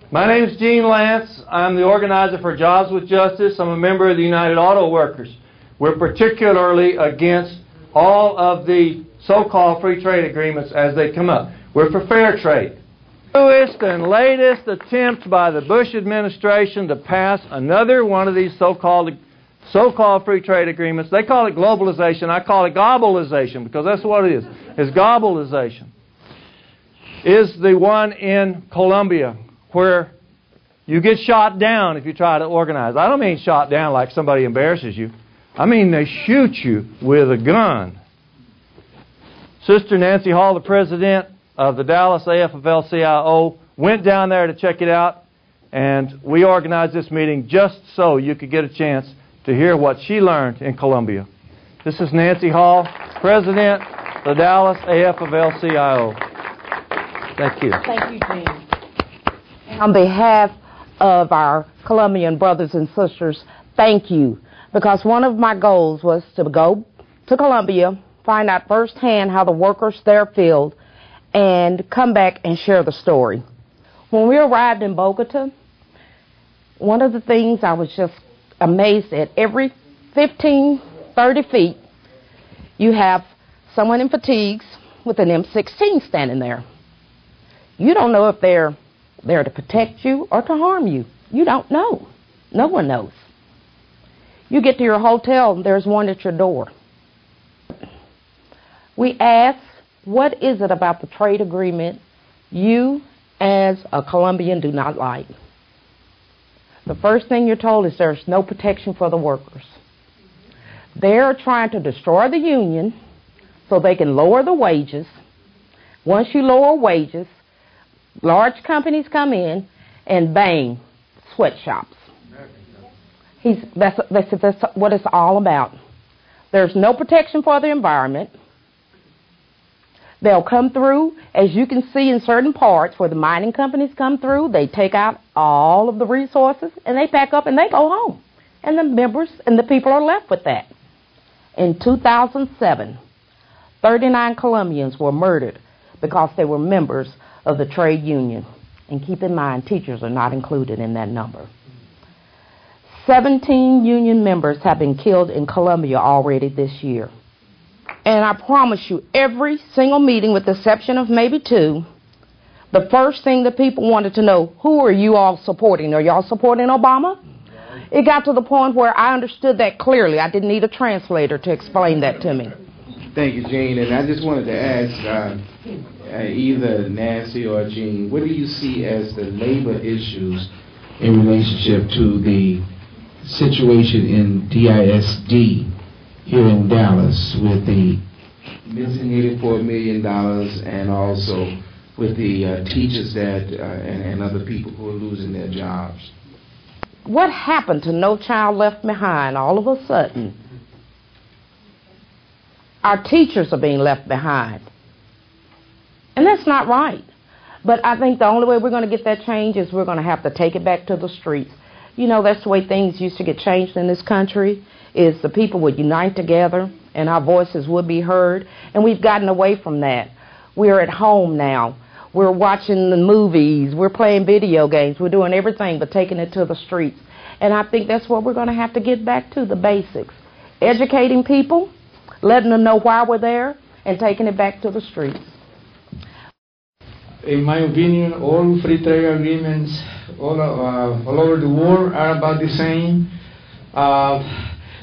My name is Gene Lance. I'm the organizer for Jobs with Justice. I'm a member of the United Auto Workers. We're particularly against all of the so-called free trade agreements as they come up. We're for fair trade. Newest and latest attempt by the Bush administration to pass another one of these so-called free trade agreements. They call it globalization. I call it gobblization because that's what it is. It's gobblization. Is the one in Colombia where you get shot down if you try to organize. I don't mean shot down like somebody embarrasses you. I mean they shoot you with a gun. Sister Nancy Hall, the president of the Dallas AFL-CIO, went down there to check it out, and we organized this meeting just so you could get a chance to hear what she learned in Colombia. This is Nancy Hall, president of the Dallas AFL-CIO. Thank you. Thank you, Gene. On behalf of our Colombian brothers and sisters, thank you. Because one of my goals was to go to Colombia, find out firsthand how the workers there feel, and come back and share the story. When we arrived in Bogota, one of the things I was just amazed at, every 15, 30 feet, you have someone in fatigues with an M16 standing there. You don't know if they're there to protect you or to harm you. You don't know. No one knows. You get to your hotel and there's one at your door. We asked, what is it about the trade agreement you as a Colombian do not like? The first thing you're told is there's no protection for the workers. They're trying to destroy the union so they can lower the wages. Once you lower wages, large companies come in and bang, sweatshops. That's what it's all about. There's no protection for the environment. They'll come through, as you can see in certain parts where the mining companies come through, they take out all of the resources and they pack up and they go home. And the members and the people are left with that. In 2007, 39 Colombians were murdered because they were members of the trade union. And keep in mind, teachers are not included in that number. 17 union members have been killed in Colombia already this year. And I promise you, every single meeting, with the exception of maybe 2, the first thing the people wanted to know, who are you all supporting? Are y'all supporting Obama? It got to the point where I understood that clearly. I didn't need a translator to explain that to me. Thank you, Gene. And I just wanted to ask either Nancy or Gene, what do you see as the labor issues in relationship to the situation in DISD here in Dallas with the missing $84 million and also with the teachers that and other people who are losing their jobs? What happened to No Child Left Behind all of a sudden? Our teachers are being left behind. And that's not right. But I think the only way we're going to get that change is we're going to have to take it back to the streets. You know, that's the way things used to get changed in this country, is the people would unite together and our voices would be heard. And we've gotten away from that. We're at home now. We're watching the movies. We're playing video games. We're doing everything but taking it to the streets. And I think that's what we're going to have to get back to, the basics. Educating people, letting them know why we're there, and taking it back to the streets. In my opinion, all free trade agreements all over the world are about the same.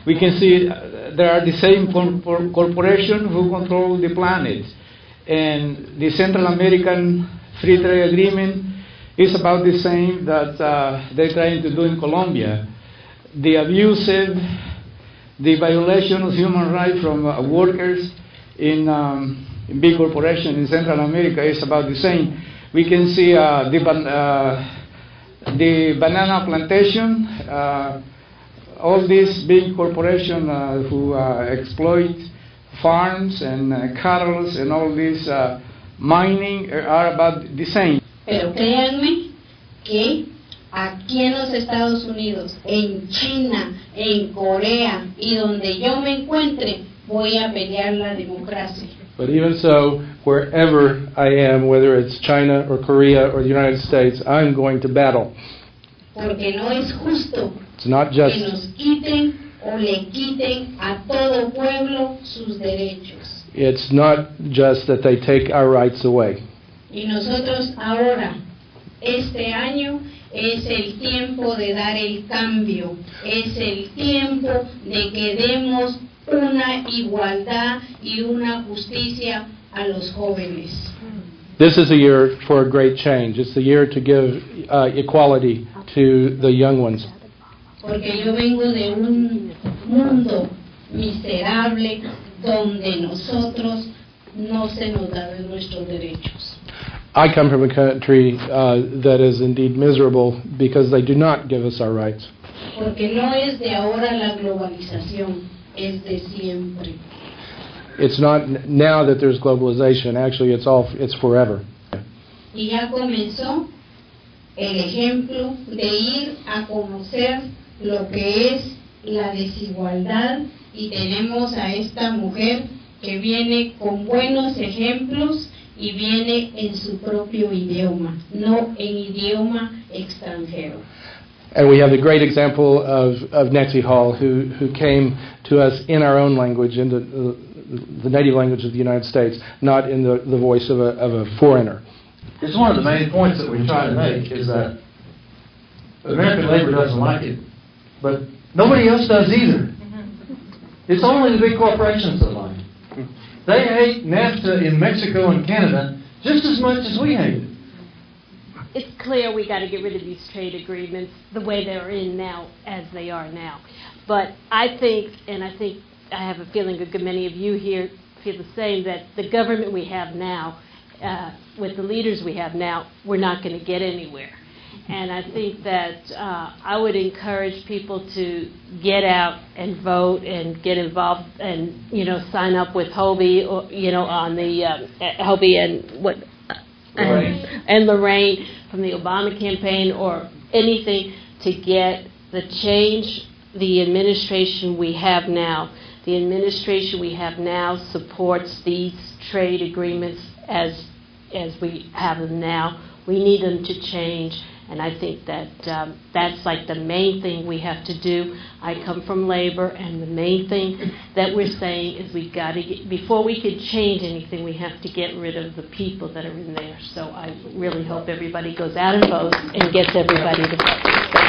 We can see there are the same corporations who control the planet. And the Central American Free Trade Agreement is about the same that they're trying to do in Colombia. The abusive, the violation of human rights from workers in big corporations in Central America is about the same. We can see the banana plantation, all these big corporations who exploit farms and cattle and all this mining are about the same. Pero créanme que aquí en los Estados Unidos, en China, en Corea y donde yo me encuentre, voy a pelear la democracia. But even so, wherever I am, whether it's China or Korea or the United States, I'm going to battle. Porque no es justo It's not que just nos quiten o le quiten a todo pueblo sus derechos. It's not just that they take our rights away. Y nosotros ahora, este año, es el tiempo de dar el cambio. Es el tiempo de que demos una igualdad y una justicia a los jóvenes. This is a year for a great change. It's the year to give equality to the young ones. Porque yo vengo de un mundo miserable donde nosotros no se nos dan nuestros derechos. I come from a country that is indeed miserable because they do not give us our rights. Porque no es de ahora la globalización, es de siempre. It's not now that there's globalization. Actually, it's forever. Y ya comenzó el ejemplo de ir a conocer lo que es la desigualdad, y tenemos a esta mujer que viene con buenos ejemplos y viene en su propio idioma, no en idioma extranjero. And we have the great example of Nancy Hall, who came to us in our own language, in the native language of the United States, not in the voice of a foreigner. It's one of the main points that we try to make, is that American labor doesn't like it, but nobody else does either. It's only the big corporations that like it. They hate NAFTA in Mexico and Canada just as much as we hate it. It's clear we got to get rid of these trade agreements the way they're in now, as they are now. But I think, and I have a feeling that many of you here feel the same, that the government we have now, with the leaders we have now, we're not going to get anywhere. And I think that I would encourage people to get out and vote and get involved and, sign up with Hobie, or, on the Hobie and Lorraine from the Obama campaign, or anything to get the change. The administration we have now, supports these trade agreements as we have them now. We need them to change. And I think that that's like the main thing we have to do. I come from labor, and the main thing that we're saying is we got to get, before we could change anything, we have to get rid of the people that are in there. So I really hope everybody goes out and votes and gets everybody to vote.